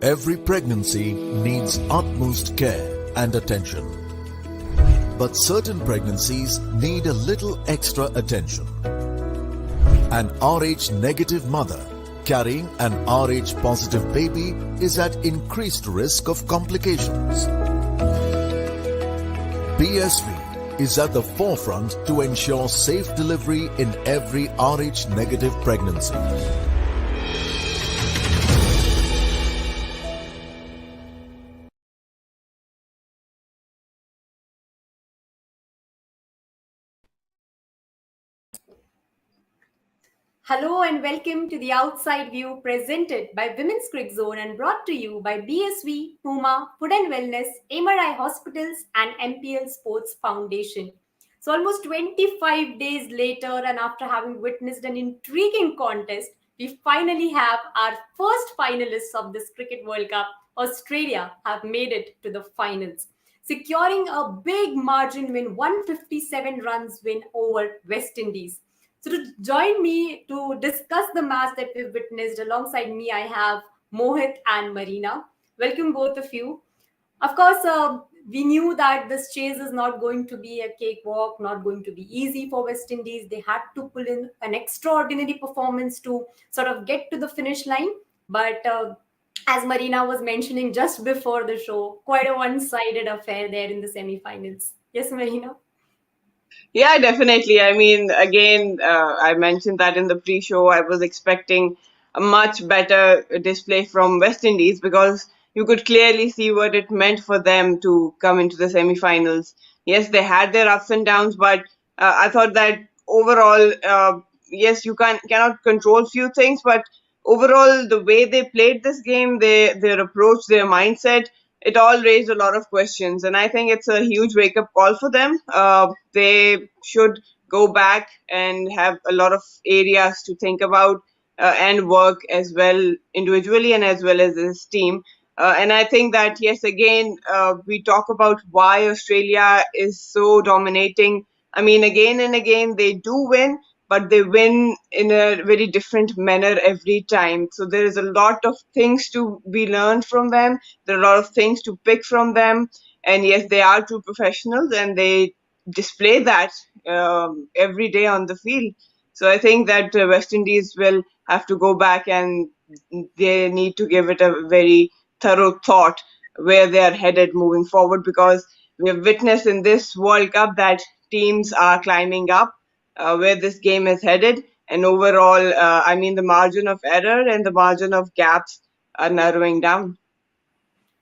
Every pregnancy needs utmost care and attention. But certain pregnancies need a little extra attention. An Rh negative mother carrying an Rh positive baby is at increased risk of complications. BSV is at the forefront to ensure safe delivery in every Rh negative pregnancy. Hello and welcome to the Outside View presented by Women's Cricket Zone and brought to you by BSV, Puma, Food and Wellness, MRI Hospitals and MPL Sports Foundation. So almost 25 days later and after having witnessed an intriguing contest, we finally have our first finalists of this Cricket World Cup. Australia have made it to the finals, securing a big margin win, 157 runs win over West Indies. So to join me to discuss the match that we've witnessed alongside me, I have Mohit and Marina. Welcome both of you. Of course, we knew that this chase is not going to be a cakewalk, not going to be easy for West Indies. They had to pull in an extraordinary performance to sort of get to the finish line. But as Marina was mentioning just before the show, quite a one-sided affair there in the semi-finals. Yes, Marina? Yeah, definitely. I mean, again, I mentioned that in the pre-show, I was expecting a much better display from West Indies because you could clearly see what it meant for them to come into the semi-finals. Yes, they had their ups and downs, but I thought that overall, yes, you cannot control few things, but overall, the way they played this game, their approach, their mindset, it all raised a lot of questions, and I think it's a huge wake-up call for them. They should go back and have a lot of areas to think about and work as well individually and as well as this team. And I think that, yes, again, we talk about why Australia is so dominating. I mean, again and again, they do win, but they win in a very different manner every time. So there is a lot of things to be learned from them. There are a lot of things to pick from them. And yes, they are true professionals and they display that every day on the field. So I think that West Indies will have to go back and they need to give it a very thorough thought where they are headed moving forward, because we have witnessed in this World Cup that teams are climbing up where this game is headed. And overall, I mean, the margin of error and the margin of gaps are narrowing down.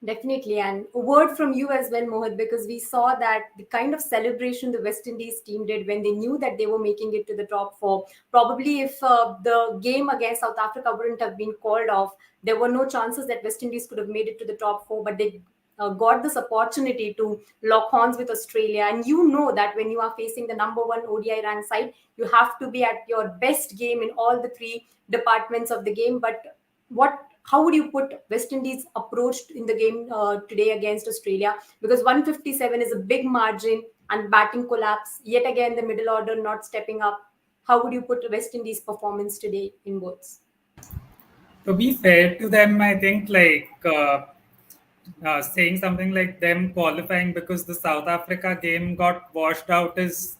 Definitely. And a word from you as well, Mohit, because we saw that the kind of celebration the West Indies team did when they knew that they were making it to the top four. Probably if the game against South Africa wouldn't have been called off, there were no chances that West Indies could have made it to the top four, but they got this opportunity to lock horns with Australia. And you know that when you are facing the number one ODI ranked side, you have to be at your best game in all the three departments of the game. But how would you put West Indies approach in the game today against Australia? Because 157 is a big margin and batting collapse. Yet again, the middle order not stepping up. How would you put West Indies' performance today in words? To be fair to them, I think saying something like them qualifying because the South Africa game got washed out is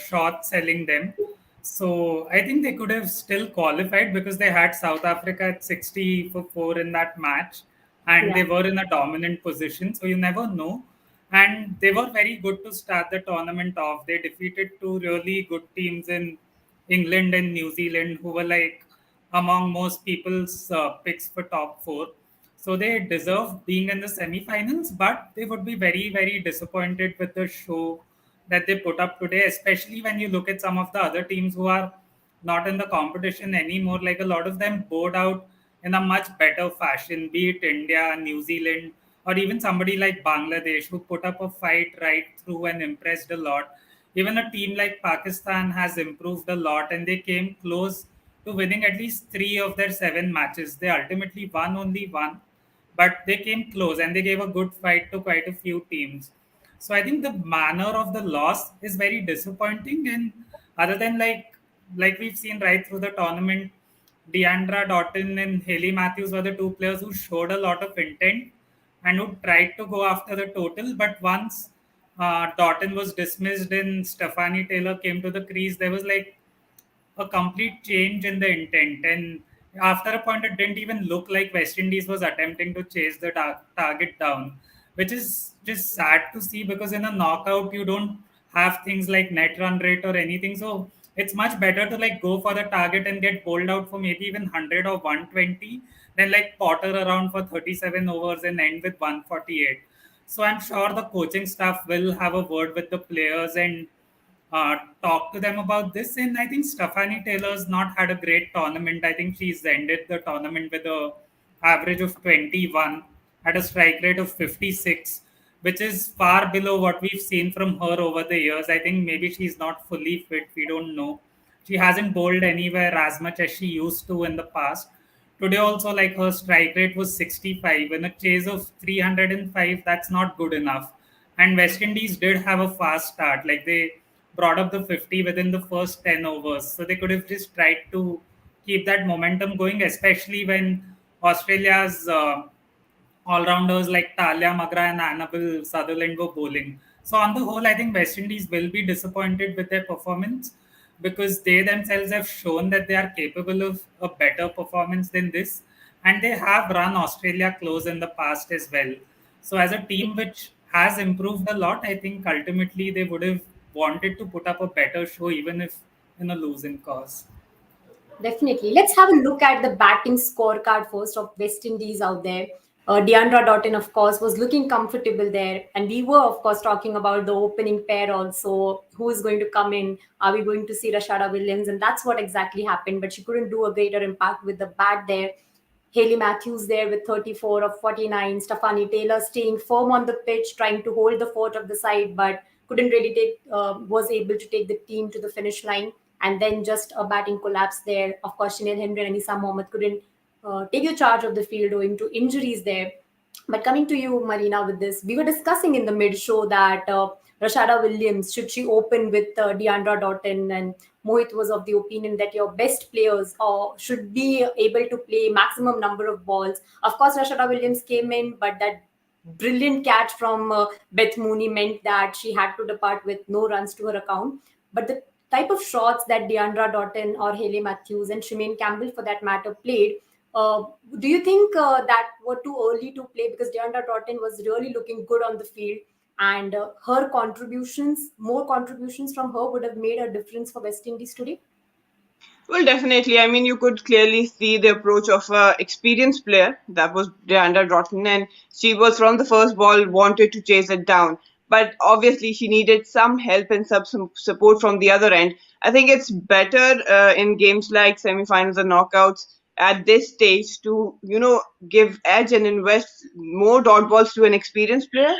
short selling them. So I think they could have still qualified because they had South Africa at 60 for 4 in that match and they were in a dominant position. So you never know. And they were very good to start the tournament off. They defeated two really good teams in England and New Zealand who were like among most people's picks for top four. So they deserve being in the semi-finals, but they would be very, very disappointed with the show that they put up today, especially when you look at some of the other teams who are not in the competition anymore. Like a lot of them bowed out in a much better fashion, be it India, New Zealand, or even somebody like Bangladesh who put up a fight right through and impressed a lot. Even a team like Pakistan has improved a lot and they came close to winning at least 3 of their 7 matches. They ultimately won only one, but they came close and they gave a good fight to quite a few teams. So I think the manner of the loss is very disappointing. And other than like we've seen right through the tournament, Deandra Doughton and Healy Matthews were the two players who showed a lot of intent and who tried to go after the total. But once Doughton was dismissed and Stephanie Taylor came to the crease, there was like a complete change in the intent. And after a point, it didn't even look like West Indies was attempting to chase the target down, which is just sad to see because in a knockout, you don't have things like net run rate or anything. So it's much better to like go for the target and get bowled out for maybe even 100 or 120 than like potter around for 37 overs and end with 148. So I'm sure the coaching staff will have a word with the players and talk to them about this. And I think Stephanie Taylor's not had a great tournament. I think she's ended the tournament with a average of 21 at a strike rate of 56, which is far below what we've seen from her over the years. I think maybe she's not fully fit. We don't know. She hasn't bowled anywhere as much as she used to in the past. Today also, like her strike rate was 65. In a chase of 305, that's not good enough. And West Indies did have a fast start. Like they brought up the 50 within the first 10 overs. So they could have just tried to keep that momentum going, especially when Australia's all-rounders like Talia Magra and Annabelle Sutherland were bowling. So on the whole, I think West Indies will be disappointed with their performance because they themselves have shown that they are capable of a better performance than this. And they have run Australia close in the past as well. So as a team which has improved a lot, I think ultimately they would have wanted to put up a better show even if in a losing cause. Definitely. Let's have a look at the batting scorecard first of West Indies out there. Deandra Doughton, of course, was looking comfortable there. And we were, of course, talking about the opening pair also. Who is going to come in? Are we going to see Rashada Williams? And that's what exactly happened. But she couldn't do a greater impact with the bat there. Hayley Matthews there with 34 of 49. Stephanie Taylor staying firm on the pitch, trying to hold the fort of the side, but couldn't really was able to take the team to the finish line. And then just a batting collapse there. Of course, Shanil Henry and Anisa Mohammed couldn't take the charge of the field owing to injuries there. But coming to you, Marina, with this, we were discussing in the mid-show that Rashada Williams, should she open with Deandra Doughton, and Mohit was of the opinion that your best players should be able to play maximum number of balls. Of course, Rashada Williams came in, but that brilliant catch from Beth Mooney meant that she had to depart with no runs to her account. But the type of shots that Deandra Doughton or Hayley Matthews and Shemaine Campbell, for that matter, played, do you think that were too early to play? Because Deandra Doughton was really looking good on the field, and her contributions, more contributions from her, would have made a difference for West Indies today? Well, definitely. I mean, you could clearly see the approach of an experienced player. That was Deandra Doughton, and she was from the first ball wanted to chase it down. But obviously, she needed some help and some support from the other end. I think it's better in games like semi-finals and knockouts at this stage to give edge and invest more dot balls to an experienced player,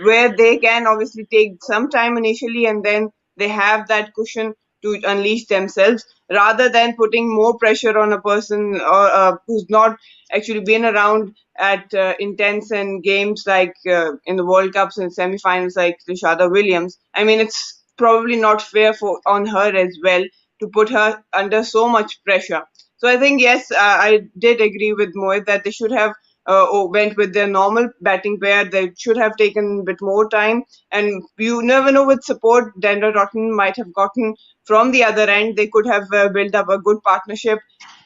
where they can obviously take some time initially and then they have that cushion to unleash themselves, rather than putting more pressure on a person or who's not actually been around at intense and games like in the World Cups and semi-finals like Rashada Williams. I mean, it's probably not fair on her as well to put her under so much pressure. So I think, yes, I did agree with Mohit that they should have went with their normal batting pair. They should have taken a bit more time. And you never know, with support, Deandra Doughton might have gotten from the other end. They could have built up a good partnership.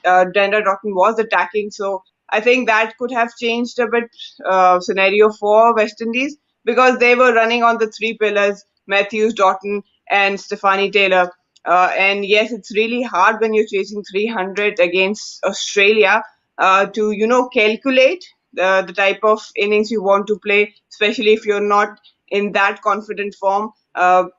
Deandra Doughton was attacking. So I think that could have changed a bit scenario for West Indies, because they were running on the three pillars: Matthews, Doughton, and Stephanie Taylor. And yes, it's really hard when you're chasing 300 against Australia to calculate the type of innings you want to play, especially if you're not in that confident form.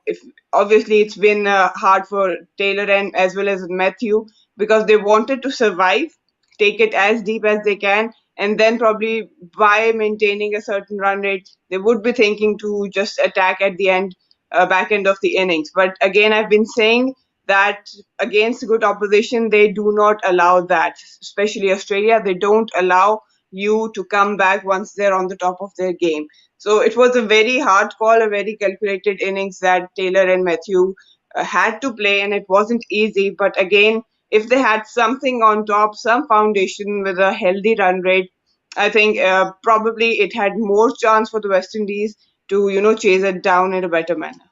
If obviously it's been hard for Taylor and as well as Matthew, because they wanted to survive, take it as deep as they can, and then probably by maintaining a certain run rate, they would be thinking to just attack at the end, back end of the innings. But again, I've been saying that against good opposition, they do not allow that, especially Australia. They don't allow you to come back once they're on the top of their game. So it was a very hard call, a very calculated innings that Taylor and Matthew had to play, and it wasn't easy. But again, if they had something on top, some foundation with a healthy run rate, I think probably it had more chance for the West Indies to, chase it down in a better manner.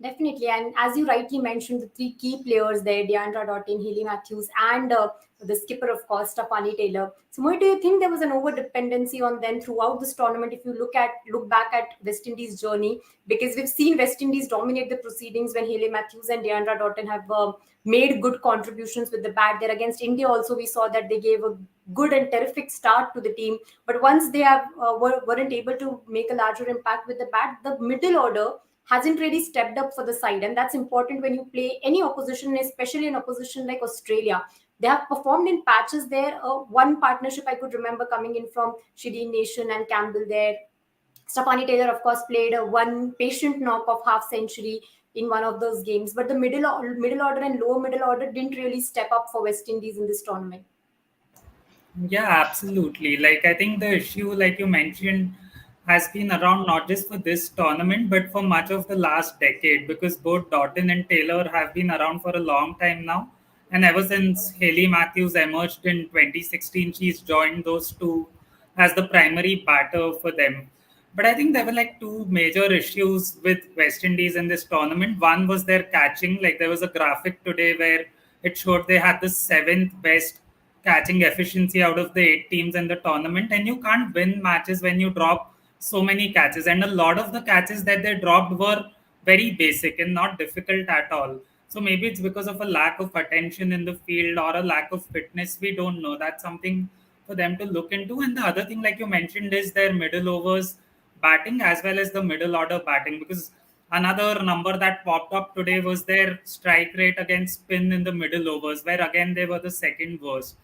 Definitely, and as you rightly mentioned, the three key players there, Deandra Dottin, Healy Matthews, and the skipper, of course, Stefani Taylor. So, Mohit, do you think there was an over dependency on them throughout this tournament? If you look back at West Indies' journey, because we've seen West Indies dominate the proceedings when Healy Matthews and Deandra Dottin have made good contributions with the bat. There against India, also we saw that they gave a good and terrific start to the team, but once they weren't able to make a larger impact with the bat, the middle order hasn't really stepped up for the side, and that's important when you play any opposition, especially an opposition like Australia. They have performed in patches there. One partnership I could remember coming in from Shireen Nation and Campbell there. Stefani Taylor, of course, played a one patient knock of half century in one of those games, but the middle order and lower middle order didn't really step up for West Indies in this tournament. Yeah, absolutely. Like, I think the issue, like you mentioned, has been around not just for this tournament, but for much of the last decade, because both Doughton and Taylor have been around for a long time now. And ever since Hayley Matthews emerged in 2016, she's joined those two as the primary batter for them. But I think there were like two major issues with West Indies in this tournament. One was their catching. Like, there was a graphic today where it showed they had the seventh best catching efficiency out of the 8 teams in the tournament. And you can't win matches when you drop so many catches. And a lot of the catches that they dropped were very basic and not difficult at all. So maybe it's because of a lack of attention in the field or a lack of fitness. We don't know. That's something for them to look into. And the other thing, like you mentioned, is their middle overs batting as well as the middle order batting, because another number that popped up today was their strike rate against spin in the middle overs, where again they were the second worst.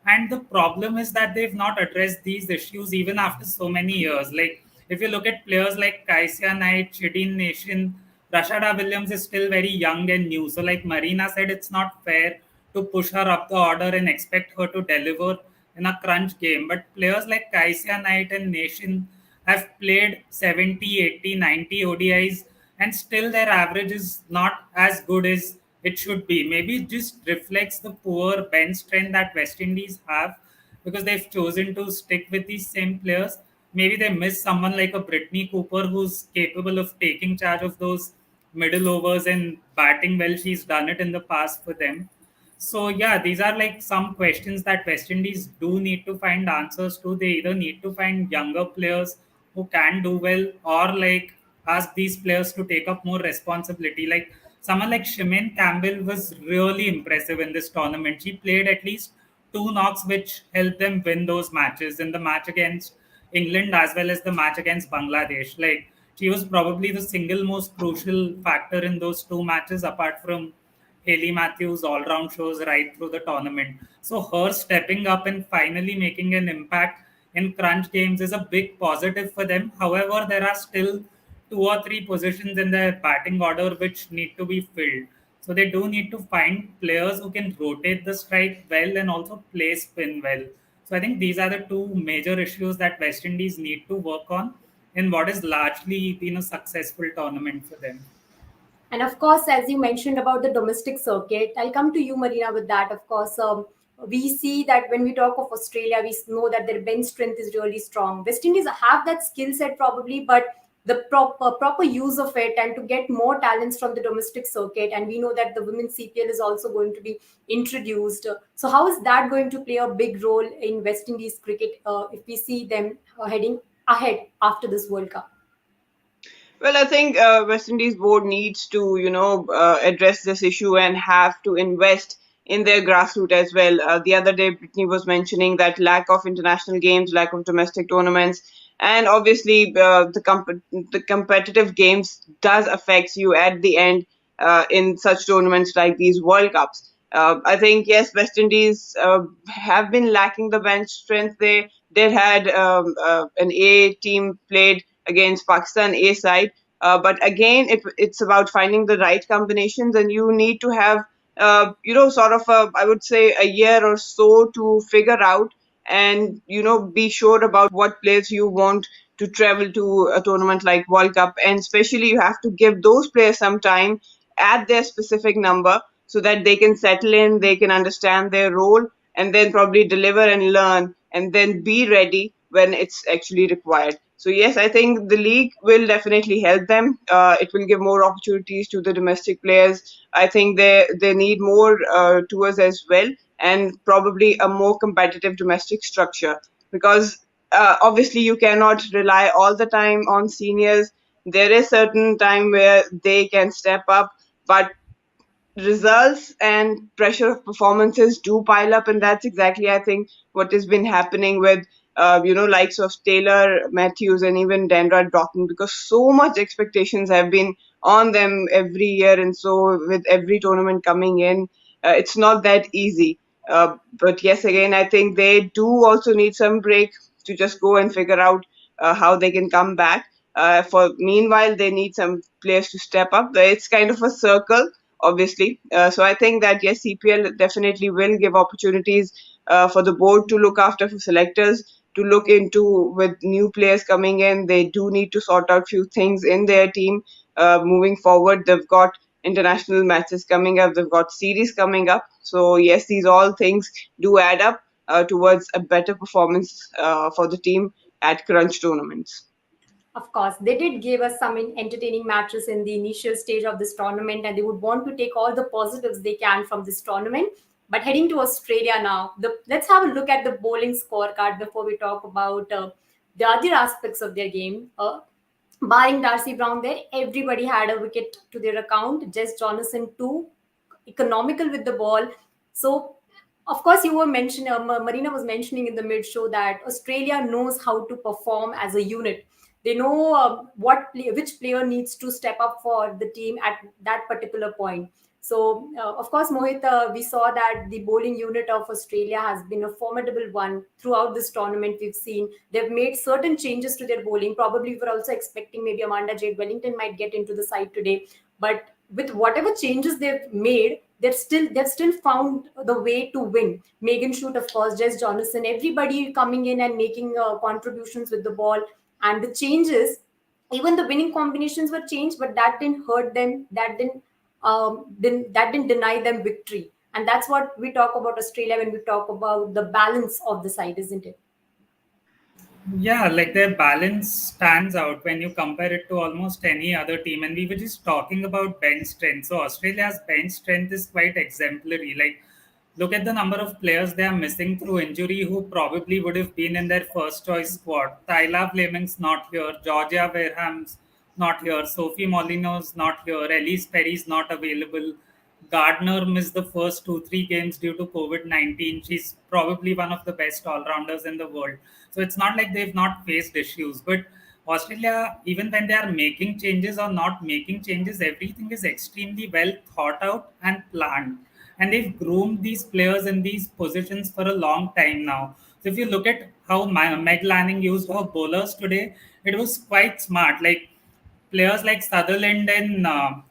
And the problem is that they've not addressed these issues even after so many years. Like, if you look at players like Kaisia Knight, Chidin Nation, Rashada Williams is still very young and new. So, like Marina said, it's not fair to push her up the order and expect her to deliver in a crunch game. But players like Kaisia Knight and Nation have played 70, 80, 90 ODIs, and still their average is not as good as it should be. Maybe it just reflects the poor bench strength that West Indies have, because they've chosen to stick with these same players. Maybe they miss someone like a Brittany Cooper who's capable of taking charge of those middle overs and batting well. She's done it in the past for them. So yeah, these are like some questions that West Indies do need to find answers to. They either need to find younger players who can do well, or like ask these players to take up more responsibility. Like someone like Shimane Campbell was really impressive in this tournament. She played at least two knocks, which helped them win those matches in the match against England as well as the match against Bangladesh. Like, she was probably the single most crucial factor in those two matches, apart from Hayley Matthews' all-round shows right through the tournament. So her stepping up and finally making an impact in crunch games is a big positive for them. However, there are still two or three positions in their batting order which need to be filled. So they do need to find players who can rotate the strike well and also play spin well. So I think these are the two major issues that West Indies need to work on in what has largely been a successful tournament for them. And of course, as you mentioned about the domestic circuit, I'll come to you, Marina, with that. Of course, we see that when we talk of Australia, we know that their bench strength is really strong. West Indies have that skill set probably, but the proper use of it and to get more talents from the domestic circuit. And we know that the women's CPL is also going to be introduced. So how is that going to play a big role in West Indies cricket if we see them heading ahead after this World Cup? Well, I think West Indies board needs to, address this issue and have to invest in their grassroots as well. The other day, Brittany was mentioning that lack of international games, lack of domestic tournaments, and obviously the competitive games does affect you at the end in such tournaments like these World Cups. I think, yes, West Indies have been lacking the bench strength. They did had an A team played against Pakistan A side. But again, it's about finding the right combinations, and you need to have, sort of, I would say, a year or so to figure out and, be sure about what players you want to travel to a tournament like World Cup. And especially, you have to give those players some time at their specific number so that they can settle in, they can understand their role, and then probably deliver and learn, and then be ready when it's actually required. So yes, I think the league will definitely help them. It will give more opportunities to the domestic players. I think they need more tours as well, and probably a more competitive domestic structure, because obviously you cannot rely all the time on seniors. There is certain time where they can step up, but results and pressure of performances do pile up, and that's exactly, I think, what has been happening with likes of Taylor Matthews and even Dendra Broughton, because so much expectations have been on them every year, and so with every tournament coming in, it's not that easy. But yes, again, I think they do also need some break to just go and figure out how they can come back. For meanwhile, they need some players to step up. It's kind of a circle, obviously. So I think that yes, CPL definitely will give opportunities for the board to look after, for selectors to look into. With new players coming in, they do need to sort out few things in their team moving forward. They've got international matches coming up, they've got series coming up. So yes, these all things do add up towards a better performance for the team at crunch tournaments. Of course, they did give us some entertaining matches in the initial stage of this tournament, and they would want to take all the positives they can from this tournament. But heading to Australia now, let's have a look at the bowling scorecard before we talk about the other aspects of their game. Barring Darcy Brown, there everybody had a wicket to their account. Jess Jonathan too, economical with the ball. So, of course, you were mentioning, Marina was mentioning in the mid show that Australia knows how to perform as a unit. They know which player needs to step up for the team at that particular point. So, of course, Mohit, we saw that the bowling unit of Australia has been a formidable one throughout this tournament. We've seen they've made certain changes to their bowling. Probably we were also expecting maybe Amanda Jade Wellington might get into the side today, but with whatever changes they've made, they've still found the way to win. Megan Shoot, of course, Jess Jonathan, everybody coming in and making contributions with the ball, and the changes, even the winning combinations were changed, but that didn't hurt them. That didn't deny them victory. And that's what we talk about Australia when we talk about the balance of the side, isn't it? Yeah, like their balance stands out when you compare it to almost any other team. And we were just talking about bench strength. So Australia's bench strength is quite exemplary. Like, look at the number of players they are missing through injury who probably would have been in their first choice squad. Tyla Fleming's not here. Georgia Wareham's not here. Sophie Molino's not here. Elise Perry's not available. Gardner missed the first 2-3 games due to COVID-19. She's probably one of the best all rounders in the world. So it's not like they've not faced issues. But Australia, even when they are making changes or not making changes, everything is extremely well thought out and planned. And they've groomed these players in these positions for a long time now. So if you look at how Meg Lanning used her bowlers today, it was quite smart. Like, players like Sutherland and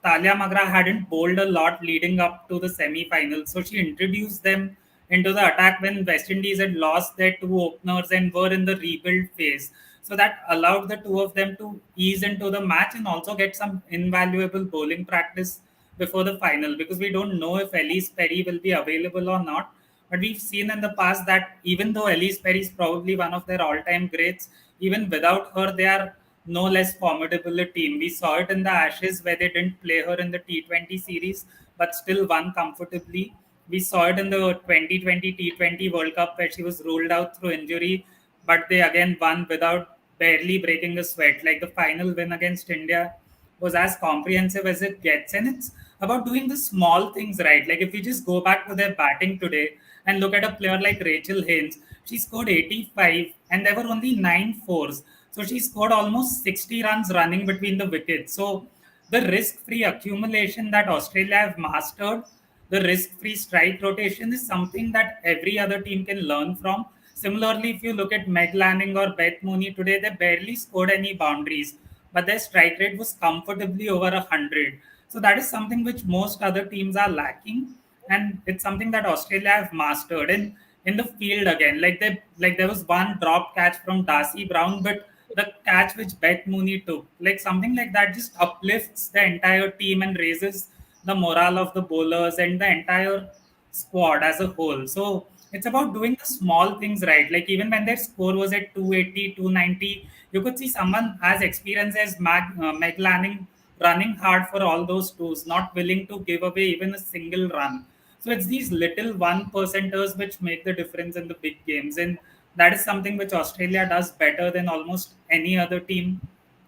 Talia Magra hadn't bowled a lot leading up to the semi-finals. So she introduced them into the attack when West Indies had lost their two openers and were in the rebuild phase. So that allowed the two of them to ease into the match and also get some invaluable bowling practice before the final, because we don't know if Elise Perry will be available or not. But we've seen in the past that even though Elise Perry is probably one of their all-time greats, even without her, they are no less formidable a team. We saw it in the Ashes where they didn't play her in the T20 series, but still won comfortably. We saw it in the 2020 T20 World Cup where she was ruled out through injury, but they again won without barely breaking a sweat. Like, the final win against India was as comprehensive as it gets. And it's about doing the small things right. Like, if we just go back to their batting today and look at a player like Rachel Haynes, she scored 85 and there were only 9 fours. So she scored almost 60 runs running between the wickets. So the risk-free accumulation that Australia have mastered, the risk-free strike rotation, is something that every other team can learn from. Similarly, if you look at Meg Lanning or Beth Mooney today, they barely scored any boundaries, but their strike rate was comfortably over 100. So that is something which most other teams are lacking, and it's something that Australia have mastered. And in the field again, like there was one drop catch from Darcy Brown, but the catch which Beth Mooney took, like something like that just uplifts the entire team and raises the morale of the bowlers and the entire squad as a whole. So it's about doing the small things right. Like even when their score was at 280, 290, you could see someone as experienced as Meg Lanning running hard for all those twos, not willing to give away even a single run. So it's these little one percenters which make the difference in the big games. And that is something which Australia does better than almost any other team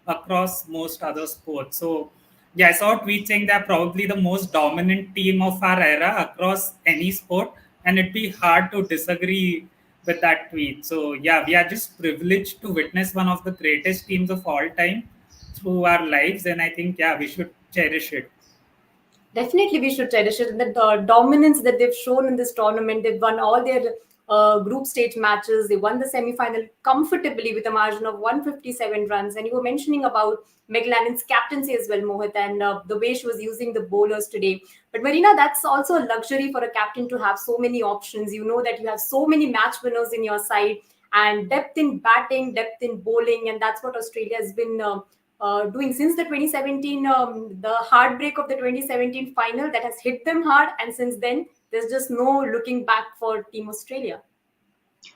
across most other sports. So yeah, I saw a tweet saying they're probably the most dominant team of our era across any sport, and it'd be hard to disagree with that tweet. So yeah, we are just privileged to witness one of the greatest teams of all time through our lives, and I think yeah, we should cherish it. Definitely, we should cherish it. And the dominance that they've shown in this tournament, they've won all their group stage matches. They won the semi-final comfortably with a margin of 157 runs. And you were mentioning about Meg Lanning's captaincy as well, Mohit, and the way she was using the bowlers today. But Marina, that's also a luxury for a captain to have so many options. You know that you have so many match winners in your side, and depth in batting, depth in bowling, and that's what Australia has been doing since the 2017, the heartbreak of the 2017 final that has hit them hard. And since then, there's just no looking back for Team Australia.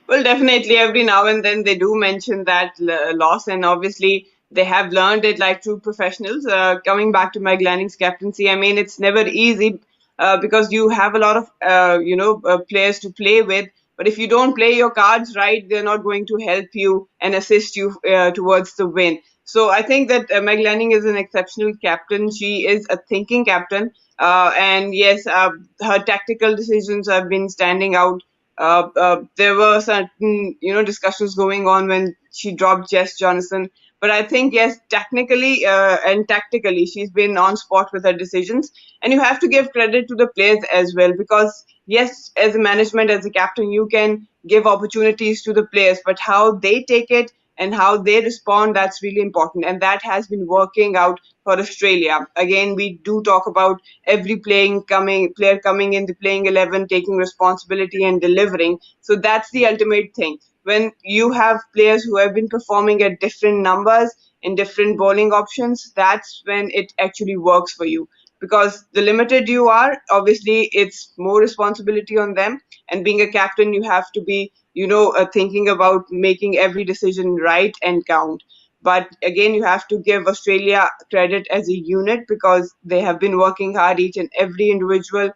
Well, definitely every now and then they do mention that loss, and obviously they have learned it like true professionals. Coming back to Meg Lanning's captaincy, I mean, it's never easy because you have a lot of players to play with. But if you don't play your cards right, they're not going to help you and assist you towards the win. So I think that Meg Lanning is an exceptional captain. She is a thinking captain, and yes, her tactical decisions have been standing out. There were certain discussions going on when she dropped Jess Johnson, but I think yes, technically and tactically, she's been on spot with her decisions, and you have to give credit to the players as well, because yes, as a management, as a captain, you can give opportunities to the players, but how they take it and how they respond, that's really important. And that has been working out for Australia. Again, we do talk about every player coming in the playing 11, taking responsibility and delivering. So that's the ultimate thing. When you have players who have been performing at different numbers in different bowling options, that's when it actually works for you. Because the limited you are, obviously, it's more responsibility on them. And being a captain, you have to be thinking about making every decision right and count. But again, you have to give Australia credit as a unit because they have been working hard, each and every individual.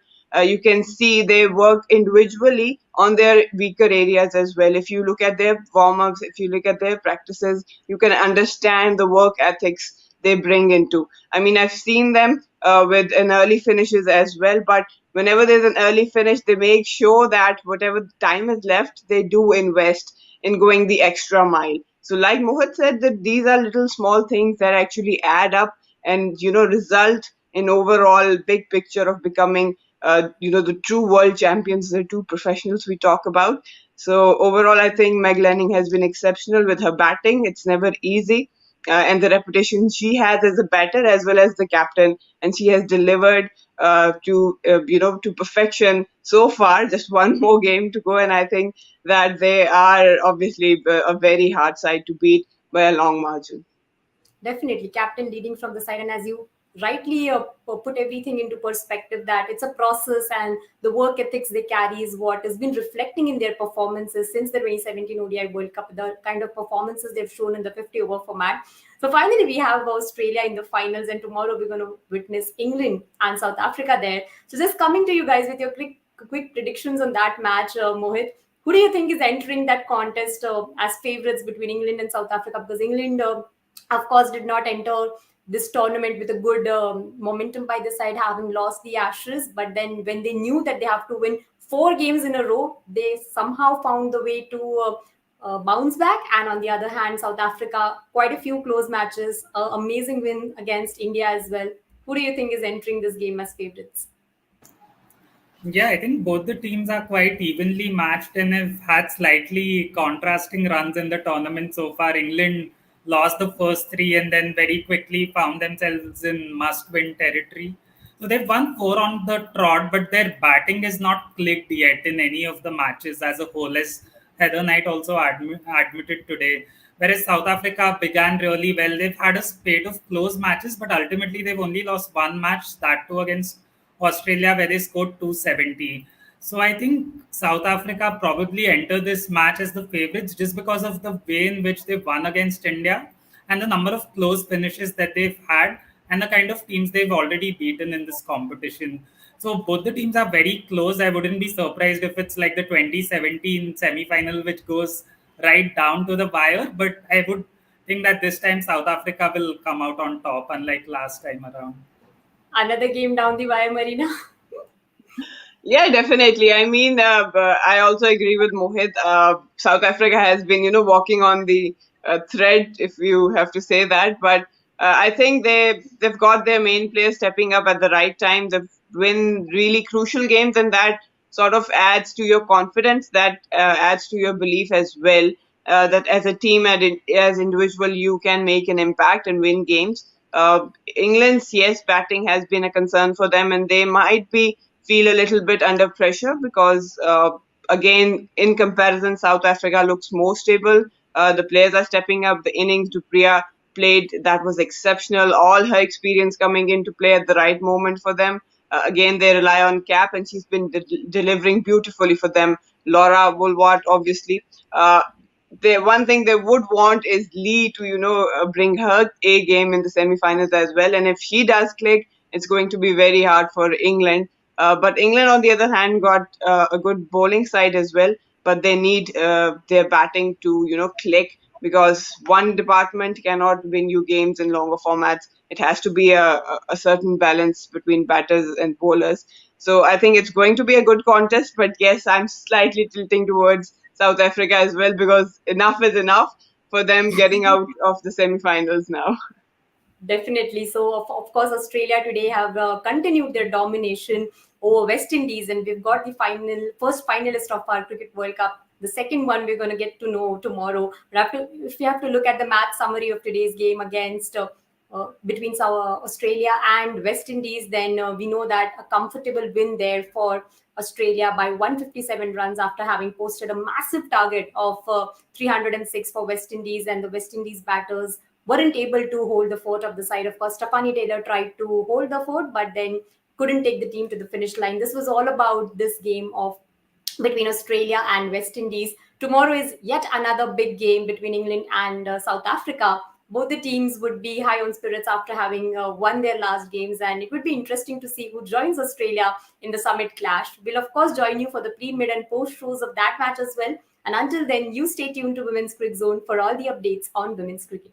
You can see they work individually on their weaker areas as well. If you look at their warm-ups, if you look at their practices, you can understand the work ethics they bring into. I mean, I've seen them with an early finishes as well, but whenever there's an early finish, they make sure that whatever time is left, they do invest in going the extra mile. So like Mohit said, that these are little small things that actually add up and, result in overall big picture of becoming, the true world champions, the true professionals we talk about. So overall, I think Meg Lanning has been exceptional with her batting. It's never easy. And the reputation she has as a batter as well as the captain, and she has delivered to perfection so far. Just one more game to go, and I think that they are obviously a very hard side to beat by a long margin. Definitely, captain leading from the side, and as you rightly put everything into perspective, that it's a process, and the work ethics they carry is what has been reflecting in their performances since the 2017 ODI World Cup, the kind of performances they've shown in the 50 over format. So finally, we have Australia in the finals, and tomorrow we're going to witness England and South Africa there. So just coming to you guys with your quick predictions on that match, Mohit. Who do you think is entering that contest as favorites between England and South Africa? Because England, of course, did not enter this tournament with a good momentum by the side, having lost the Ashes. But then when they knew that they have to win 4 games in a row, they somehow found the way to bounce back. And on the other hand, South Africa, quite a few close matches, amazing win against India as well. Who do you think is entering this game as favorites? Yeah, I think both the teams are quite evenly matched and have had slightly contrasting runs in the tournament so far. England lost the first 3 and then very quickly found themselves in must-win territory. So they've won 4 on the trot, but their batting is not clicked yet in any of the matches as a whole, as Heather Knight also admitted today. Whereas South Africa began really well. They've had a spate of close matches, but ultimately they've only lost one match, that too against Australia, where they scored 270. So I think South Africa probably enter this match as the favorites just because of the way in which they won against India and the number of close finishes that they've had and the kind of teams they've already beaten in this competition. So both the teams are very close. I wouldn't be surprised if it's like the 2017 semi-final, which goes right down to the wire. But I would think that this time South Africa will come out on top, unlike last time around. Another game down the wire, Marina. Yeah, definitely. I mean, I also agree with Mohit. South Africa has been, walking on the thread, if you have to say that. But I think they've got their main players stepping up at the right time. They've win really crucial games, and that sort of adds to your confidence. That adds to your belief as well. That as a team and as individual, you can make an impact and win games. England's yes, batting has been a concern for them, and they might be feel a little bit under pressure because, again, in comparison, South Africa looks more stable. The players are stepping up. The innings Dupriya played, that was exceptional. All her experience coming into play at the right moment for them. Again, they rely on Cap, and she's been delivering beautifully for them. Laura Woolward, obviously. The one thing they would want is Lee to, bring her A game in the semi-finals as well. And if she does click, it's going to be very hard for England. But England, on the other hand, got a good bowling side as well. But they need their batting to, click, because one department cannot win you games in longer formats. It has to be a certain balance between batters and bowlers. So I think it's going to be a good contest. But yes, I'm slightly tilting towards South Africa as well, because enough is enough for them getting out of the semi-finals now. Definitely. So, of course, Australia today have continued their domination over West Indies, and we've got the first finalist of our Cricket World Cup. The second one we're going to get to know tomorrow. But if you have to look at the match summary of today's game against between Australia and West Indies, then we know that a comfortable win there for Australia by 157 runs after having posted a massive target of 306 for West Indies, and the West Indies batters weren't able to hold the fort of the side. Of course, Stefani Taylor tried to hold the fort, but then couldn't take the team to the finish line. This was all about this game of between Australia and West Indies. Tomorrow is yet another big game between England and South Africa. Both the teams would be high on spirits after having won their last games, and it would be interesting to see who joins Australia in the summit clash. We'll, of course, join you for the pre, mid, and post shows of that match as well. And until then, you stay tuned to Women's Cricket Zone for all the updates on women's cricket.